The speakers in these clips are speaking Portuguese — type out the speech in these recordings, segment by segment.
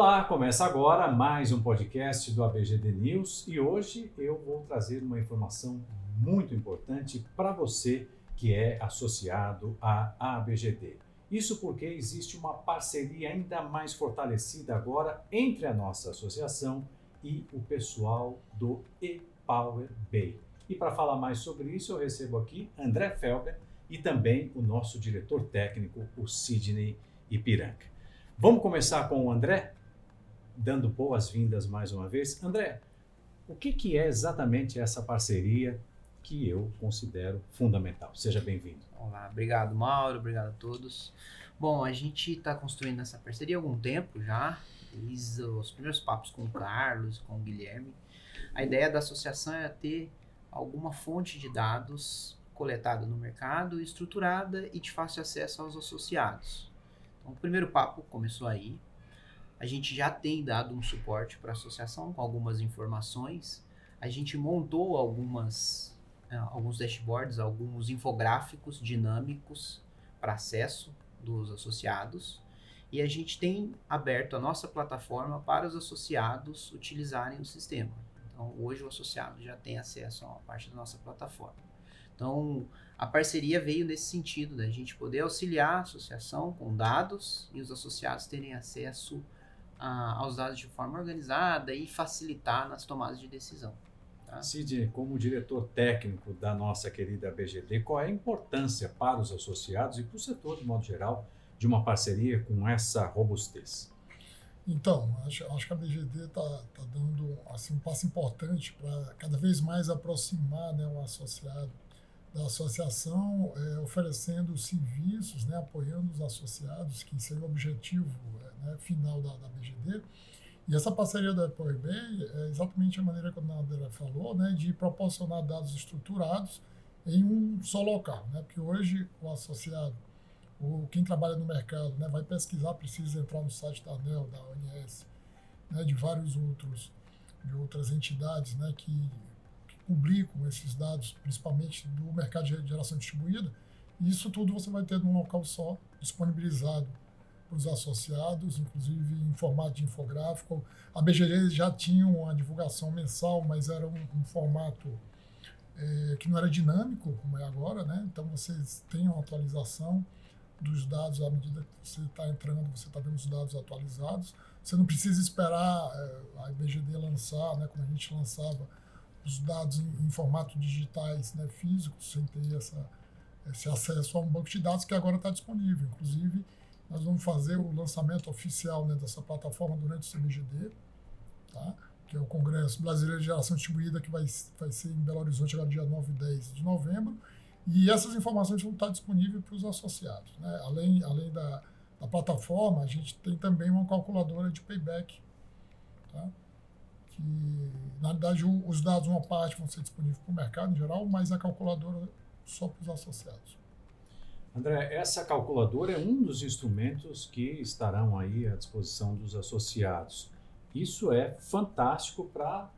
Olá, começa agora mais um podcast do ABGD News e hoje eu vou trazer uma informação muito importante para você que é associado à ABGD. Isso porque existe uma parceria ainda mais fortalecida agora entre a nossa associação e o pessoal do ePower Bay. E para falar mais sobre isso eu recebo aqui André Felber e também o nosso diretor técnico, o Sidney Ipiranga. Vamos começar com o André, dando boas-vindas mais uma vez. André, o que é exatamente essa parceria que eu considero fundamental? Seja bem-vindo. Olá, obrigado Mauro, obrigado a todos. Bom, a gente está construindo essa parceria há algum tempo já, desde os primeiros papos com o Carlos, com o Guilherme. A ideia da associação é ter alguma fonte de dados coletada no mercado, estruturada e de fácil acesso aos associados. Então, o primeiro papo começou aí. A gente já tem dado um suporte para a associação com algumas informações. A gente montou alguns dashboards, alguns infográficos dinâmicos para acesso dos associados. E a gente tem aberto a nossa plataforma para os associados utilizarem o sistema. Então, hoje o associado já tem acesso a uma parte da nossa plataforma. Então, a parceria veio nesse sentido, da gente poder auxiliar a associação com dados e os associados terem acesso aos dados de forma organizada e facilitar nas tomadas de decisão. Tá? Sidney, como diretor técnico da nossa querida ABGD, qual é a importância para os associados e para o setor de modo geral de uma parceria com essa robustez? Então, acho que a BGD está dando assim, um passo importante para cada vez mais aproximar, né, o associado da associação, oferecendo serviços, né, apoiando os associados, que seria o objetivo né, final da BGD. E essa parceria da ePower Bay é exatamente a maneira que o André falou, né, de proporcionar dados estruturados em um só local, né, porque hoje o associado, ou quem trabalha no mercado, né, vai pesquisar, precisa entrar no site da ANEEL, da ONS, né, de de outras entidades, né, que publicam esses dados, principalmente do mercado de geração distribuída, e isso tudo você vai ter num local só, disponibilizado para os associados, inclusive em formato de infográfico. A BGD já tinha uma divulgação mensal, mas era um formato que não era dinâmico, como é agora, né? Então vocês têm uma atualização dos dados à medida que você está entrando, você está vendo os dados atualizados. Você não precisa esperar a BGD lançar, né, como a gente lançava os dados em formato digitais, né, físicos, sem ter esse acesso a um banco de dados que agora está disponível. Inclusive, nós vamos fazer o lançamento oficial, né, dessa plataforma durante o CBGD, tá? Que é o Congresso Brasileiro de Geração Distribuída, que vai ser em Belo Horizonte agora dia 9 e 10 de novembro. E essas informações vão estar disponíveis para os associados, né? Além da plataforma, a gente tem também uma calculadora de payback, tá? Que, na realidade, os dados, uma parte vão ser disponíveis para o mercado em geral, mas a calculadora só para os associados. André, essa calculadora é um dos instrumentos que estarão aí à disposição dos associados. Isso é fantástico para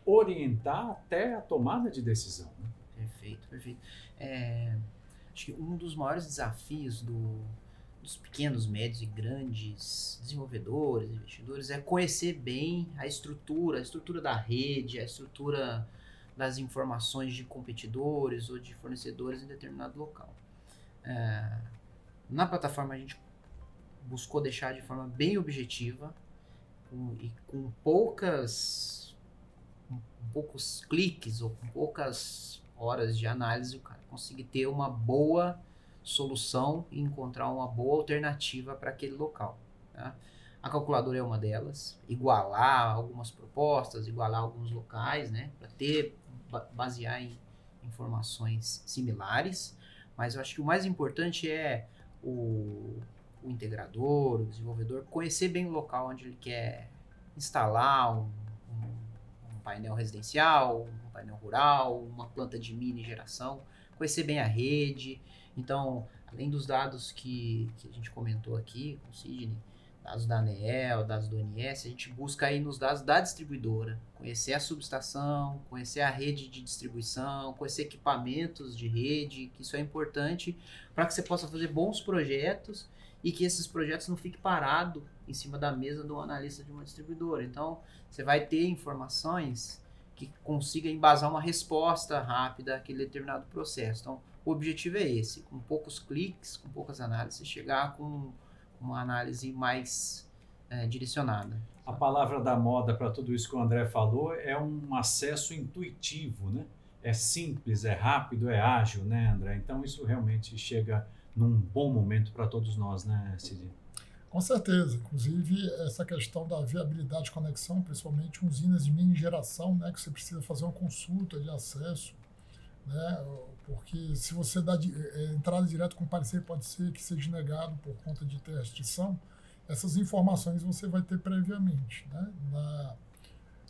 orientar até a tomada de decisão, né? Perfeito, perfeito. Acho que um dos maiores desafios dos pequenos, médios e grandes desenvolvedores, investidores, é conhecer bem a estrutura da rede, a estrutura das informações de competidores ou de fornecedores em determinado local. Na plataforma a gente buscou deixar de forma bem objetiva e com poucos cliques ou com poucas horas de análise, o cara conseguir ter uma boa solução e encontrar uma boa alternativa para aquele local. Tá? A calculadora é uma delas, igualar algumas propostas, igualar alguns locais, né, para basear em informações similares, mas eu acho que o mais importante é o integrador, o desenvolvedor, conhecer bem o local onde ele quer instalar um painel residencial, um painel rural, uma planta de mini geração, conhecer bem a rede. Então, além dos dados que a gente comentou aqui com o Sidney, dados da ANEEL, dados do ONS, a gente busca aí nos dados da distribuidora, conhecer a subestação, conhecer a rede de distribuição, conhecer equipamentos de rede, que isso é importante para que você possa fazer bons projetos e que esses projetos não fiquem parados em cima da mesa do analista de uma distribuidora. Então, você vai ter informações que consiga embasar uma resposta rápida àquele determinado processo. Então, o objetivo é esse, com poucos cliques, com poucas análises, chegar com uma análise mais direcionada. A palavra da moda para tudo isso que o André falou é um acesso intuitivo, né? É simples, é rápido, é ágil, né, André? Então isso realmente chega num bom momento para todos nós, né, Cid? Com certeza. Inclusive, essa questão da viabilidade de conexão, principalmente usinas de mini geração, né, que você precisa fazer uma consulta de acesso, né, porque se você dá entrada direto com parecer, pode ser que seja negado por conta de ter restrição. Essas informações você vai ter previamente, né,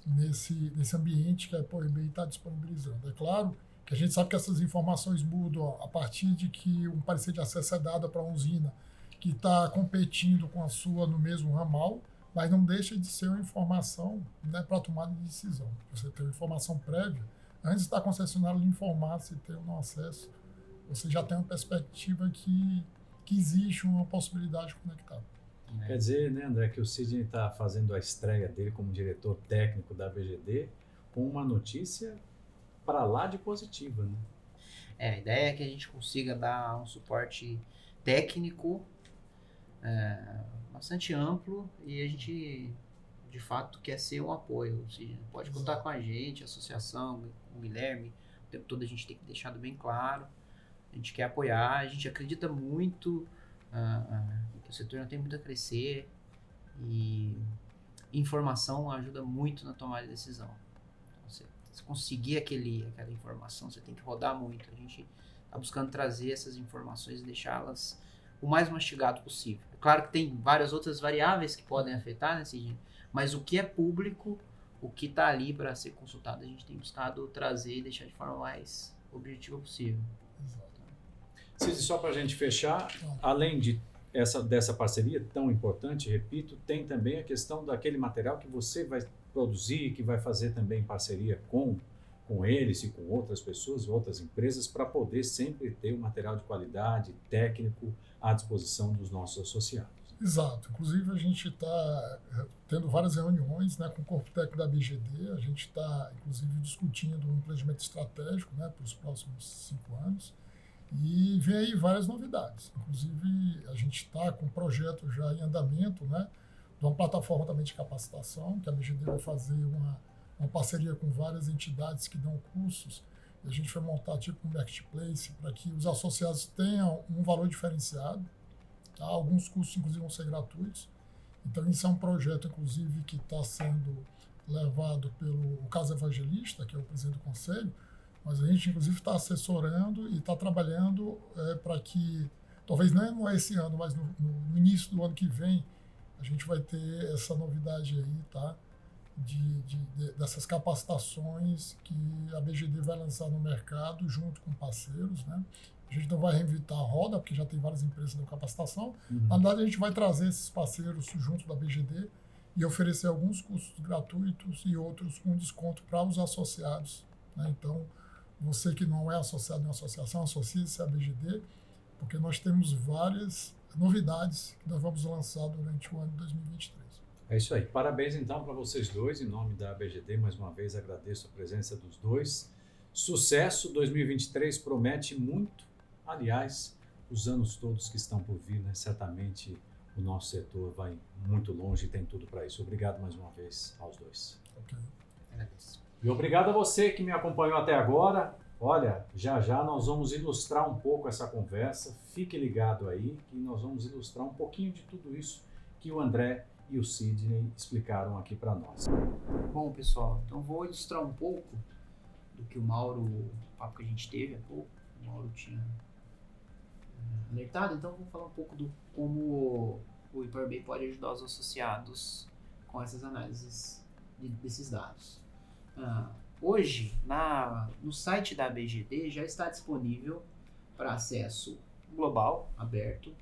nesse ambiente que a POEB está disponibilizando. É claro que a gente sabe que essas informações mudam a partir de que um parecer de acesso é dado para uma usina que está competindo com a sua no mesmo ramal, mas não deixa de ser uma informação, né, para tomada de decisão. Você tem uma informação prévia, antes da concessionária lhe informar se tem ou não acesso, você já tem uma perspectiva que existe uma possibilidade de conectar. Quer dizer, né, André, que o Sidney está fazendo a estreia dele como diretor técnico da ABGD com uma notícia para lá de positiva, né? A ideia é que a gente consiga dar um suporte técnico bastante amplo e a gente, de fato, quer ser um apoio. Ou seja, pode contar com a gente, a associação, com o Guilherme, o tempo todo a gente tem que deixar bem claro. A gente quer apoiar, a gente acredita muito que o setor não tem muito a crescer e informação ajuda muito na tomada de decisão. Você conseguir aquela informação, você tem que rodar muito. A gente está buscando trazer essas informações e deixá-las o mais mastigado possível. É claro que tem várias outras variáveis que podem afetar, né, Cid? Mas o que é público, o que está ali para ser consultado, a gente tem buscado trazer e deixar de forma mais objetiva possível. Cid, só para a gente fechar, além dessa parceria tão importante, repito, tem também a questão daquele material que você vai produzir, que vai fazer também parceria com eles e com outras pessoas, outras empresas, para poder sempre ter um material de qualidade, técnico, à disposição dos nossos associados. Exato. Inclusive, a gente está tendo várias reuniões, né, com o corpo técnico da ABGD. A gente está, inclusive, discutindo um planejamento estratégico, né, para os próximos 5 anos. E vem aí várias novidades. Inclusive, a gente está com um projeto já em andamento, né, de uma plataforma também de capacitação, que a ABGD vai fazer uma parceria com várias entidades que dão cursos. E a gente vai montar tipo um marketplace para que os associados tenham um valor diferenciado. Tá? Alguns cursos, inclusive, vão ser gratuitos. Então, isso é um projeto, inclusive, que está sendo levado pelo Caso Evangelista, que é o presidente do conselho, mas a gente, inclusive, está assessorando e está trabalhando para que, talvez não é esse ano, mas no início do ano que vem, a gente vai ter essa novidade aí, tá? Dessas capacitações que a ABGD vai lançar no mercado junto com parceiros, né? A gente não vai reinventar a roda, porque já tem várias empresas de capacitação. Na verdade, a gente vai trazer esses parceiros junto da ABGD e oferecer alguns cursos gratuitos e outros com desconto para os associados, né? Então, você que não é associado em uma associação, associe-se à ABGD, porque nós temos várias novidades que nós vamos lançar durante o ano de 2023. É isso aí. Parabéns, então, para vocês dois. Em nome da ABGD, mais uma vez, agradeço a presença dos dois. Sucesso, 2023 promete muito. Aliás, os anos todos que estão por vir, né? Certamente o nosso setor vai muito longe e tem tudo para isso. Obrigado mais uma vez aos dois. Ok. Agradeço. E obrigado a você que me acompanhou até agora. Olha, já nós vamos ilustrar um pouco essa conversa. Fique ligado aí que nós vamos ilustrar um pouquinho de tudo isso que o André e o Sidney explicaram aqui para nós. Bom, pessoal, então vou ilustrar um pouco do que o papo que a gente teve há pouco, o Mauro tinha alertado, então vou falar um pouco do como o IPRB pode ajudar os associados com essas análises desses dados. Hoje, no site da ABGD já está disponível para acesso global, aberto,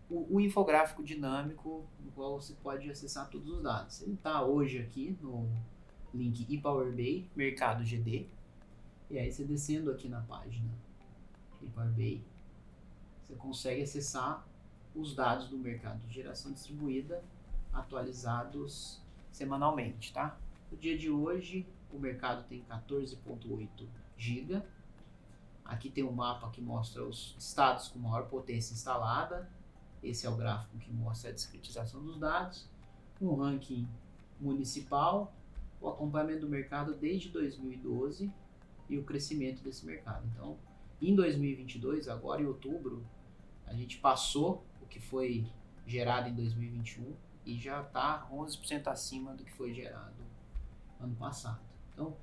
o infográfico dinâmico, no qual você pode acessar todos os dados. Ele está hoje aqui no link ePowerBay, Mercado GD. E aí você descendo aqui na página ePowerBay, você consegue acessar os dados do mercado de geração distribuída atualizados semanalmente, tá? No dia de hoje, o mercado tem 14,8 GB. Aqui tem um mapa que mostra os estados com maior potência instalada. Esse é o gráfico que mostra a discretização dos dados. Um ranking municipal, o acompanhamento do mercado desde 2012 e o crescimento desse mercado. Então, em 2022, agora em outubro, a gente passou o que foi gerado em 2021 e já está 11% acima do que foi gerado ano passado. Então,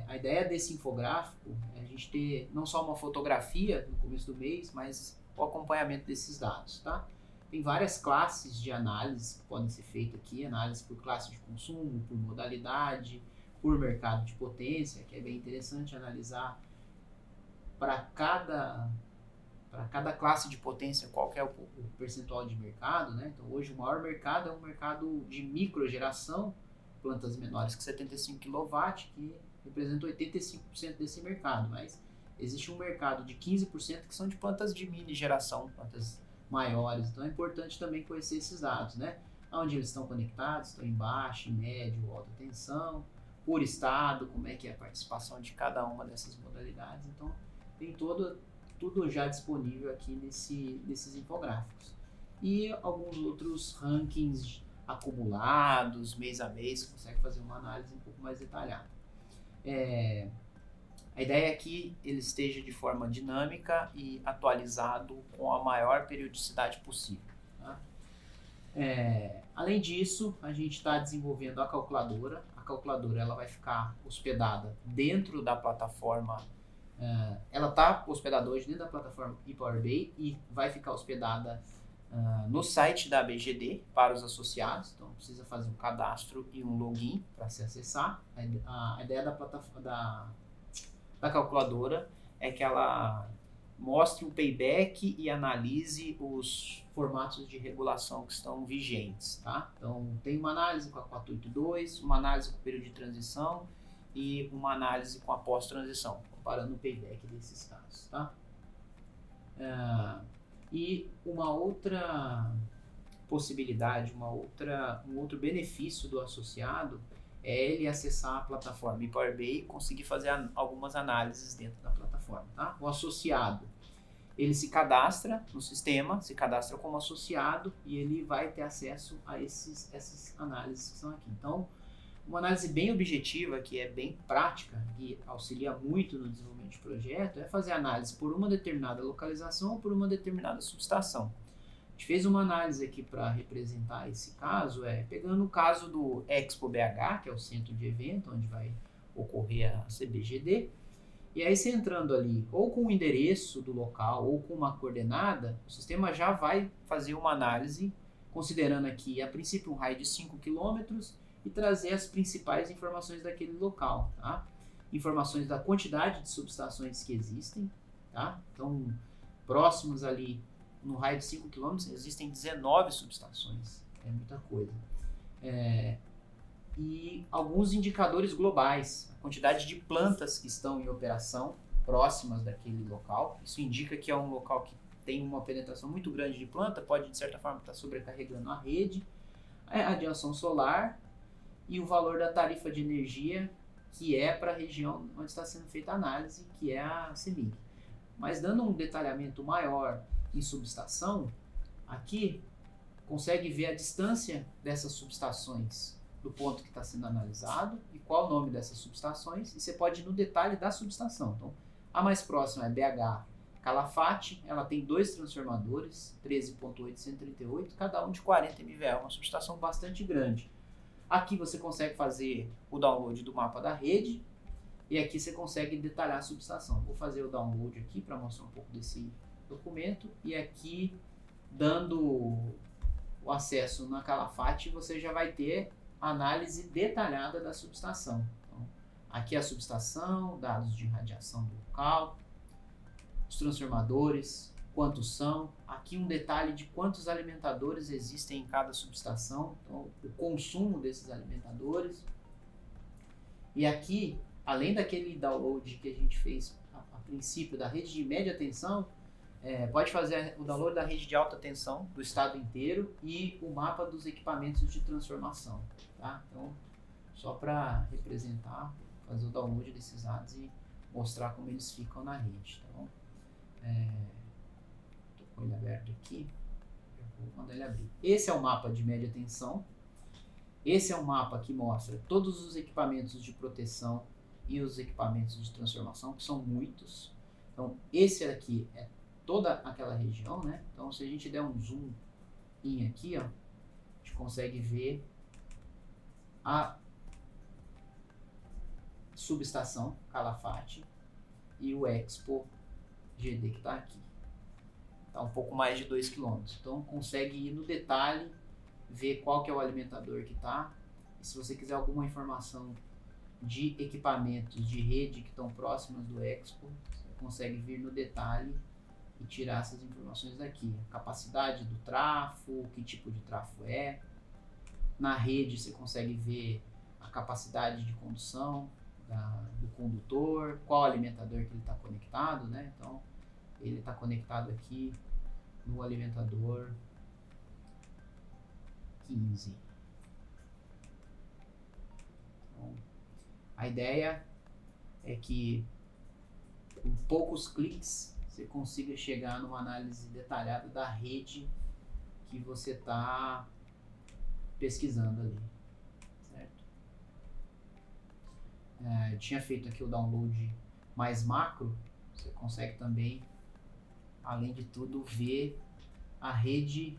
a ideia desse infográfico é a gente ter não só uma fotografia no começo do mês, mas o acompanhamento desses dados, tá? Tem várias classes de análise que podem ser feitas aqui, análise por classe de consumo, por modalidade, por mercado de potência, que é bem interessante analisar para cada classe de potência qual que é o percentual de mercado, né? Então hoje o maior mercado é um mercado de microgeração, plantas menores que 75 kW, que representa 85% desse mercado, mas existe um mercado de 15% que são de plantas de mini geração, plantas maiores, então é importante também conhecer esses dados, né? Onde eles estão conectados, estão em baixa, em médio, alta tensão, por estado, como é que é a participação de cada uma dessas modalidades, então tem tudo já disponível aqui nesses infográficos. E alguns outros rankings acumulados, mês a mês, você consegue fazer uma análise um pouco mais detalhada. A ideia é que ele esteja de forma dinâmica e atualizado com a maior periodicidade possível. Tá? Além disso, a gente está desenvolvendo a calculadora. A calculadora ela vai ficar hospedada dentro da plataforma. Ela está hospedada hoje dentro da plataforma ePowerBay e vai ficar hospedada no site da ABGD para os associados. Então precisa fazer um cadastro e um login para se acessar. A ideia da calculadora é que ela mostre um payback e analise os formatos de regulação que estão vigentes, tá? Então tem uma análise com a 482, uma análise com o período de transição e uma análise com a pós-transição, comparando o payback desses casos, tá? E uma outra possibilidade, um outro benefício do associado é ele acessar a plataforma ePowerBay e conseguir fazer algumas análises dentro da plataforma, tá? O associado, ele se cadastra no sistema, se cadastra como associado e ele vai ter acesso a essas análises que estão aqui. Então, uma análise bem objetiva, que é bem prática e auxilia muito no desenvolvimento de projeto, é fazer análise por uma determinada localização ou por uma determinada subestação. A gente fez uma análise aqui para representar esse caso, pegando o caso do Expo BH, que é o centro de evento, onde vai ocorrer a CBGD, e aí você entrando ali, ou com o endereço do local, ou com uma coordenada, o sistema já vai fazer uma análise, considerando aqui, a princípio, um raio de 5 km, e trazer as principais informações daquele local, tá? Informações da quantidade de subestações que existem, tá? Então, próximos ali, no raio de 5 km, existem 19 subestações, é muita coisa. E alguns indicadores globais, a quantidade de plantas que estão em operação próximas daquele local, isso indica que é um local que tem uma penetração muito grande de planta, pode de certa forma estar sobrecarregando a rede, a radiação solar e o valor da tarifa de energia que é para a região onde está sendo feita a análise, que é a CEMIG. Mas dando um detalhamento maior em subestação, aqui consegue ver a distância dessas subestações do ponto que está sendo analisado e qual o nome dessas subestações, e você pode ir no detalhe da subestação. Então, a mais próxima é BH Calafate, ela tem 2 transformadores, 13.8 e 138, cada um de 40 MVA, uma subestação bastante grande. Aqui você consegue fazer o download do mapa da rede e aqui você consegue detalhar a subestação. Vou fazer o download aqui para mostrar um pouco desse documento e aqui, dando o acesso na Calafate, você já vai ter a análise detalhada da subestação. Então, aqui é a subestação, dados de radiação do local, os transformadores, quantos são. Aqui um detalhe de quantos alimentadores existem em cada subestação, então o consumo desses alimentadores. E aqui, além daquele download que a gente fez a princípio da rede de média tensão, pode fazer o download da rede de alta tensão do estado inteiro e o mapa dos equipamentos de transformação. Tá? Então, só para representar, fazer o download desses dados e mostrar como eles ficam na rede. Então, estou com ele aberto aqui, eu vou mandar ele abrir. Esse é o mapa de média tensão. Esse é um mapa que mostra todos os equipamentos de proteção e os equipamentos de transformação, que são muitos. Então, esse aqui é toda aquela região, né? Então, se a gente der um zoom in aqui, ó, a gente consegue ver a subestação Calafate e o Expo GD que está aqui. Está um pouco mais de 2 km. Então, consegue ir no detalhe, ver qual que é o alimentador que está. E se você quiser alguma informação de equipamentos de rede que estão próximas do Expo, você consegue vir no detalhe e tirar essas informações daqui. A capacidade do trafo, que tipo de trafo é. Na rede você consegue ver a capacidade de condução do condutor, qual alimentador que ele está conectado, né? Então, ele está conectado aqui no alimentador 15. Então, a ideia é que com poucos cliques você consiga chegar numa análise detalhada da rede que você está pesquisando ali, certo? Eu tinha feito aqui o download mais macro. Você consegue também, além de tudo, ver a rede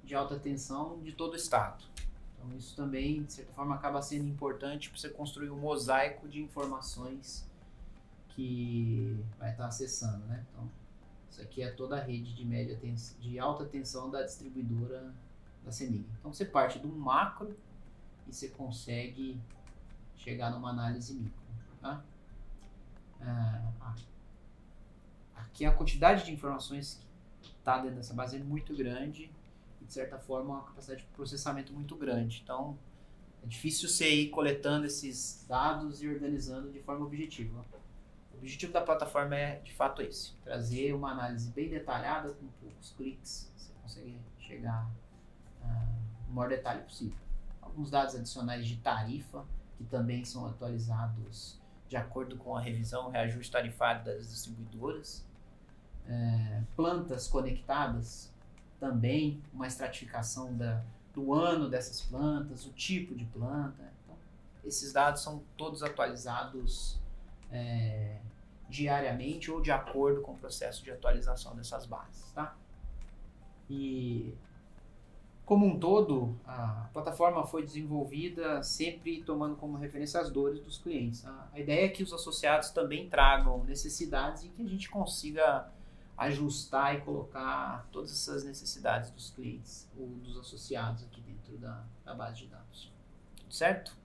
de alta tensão de todo o estado. Então isso também, de certa forma, acaba sendo importante para você construir um mosaico de informações que vai estar acessando, né? Então, isso aqui é toda a rede de média tensão, de alta tensão da distribuidora da CEMIG. Então você parte de um macro e você consegue chegar numa análise micro, tá? Aqui a quantidade de informações que está dentro dessa base é muito grande e, de certa forma, uma capacidade de processamento muito grande. Então, é difícil você ir coletando esses dados e organizando de forma objetiva. O objetivo da plataforma é, de fato, esse. Trazer uma análise bem detalhada, com poucos cliques, você consegue chegar no maior detalhe possível. Alguns dados adicionais de tarifa, que também são atualizados de acordo com a revisão, reajuste tarifário das distribuidoras. Plantas conectadas, também uma estratificação do ano dessas plantas, o tipo de planta. Então, esses dados são todos atualizados diariamente ou de acordo com o processo de atualização dessas bases, tá? E como um todo, a plataforma foi desenvolvida sempre tomando como referência as dores dos clientes. A ideia é que os associados também tragam necessidades e que a gente consiga ajustar e colocar todas essas necessidades dos clientes ou dos associados aqui dentro da base de dados. Tudo certo?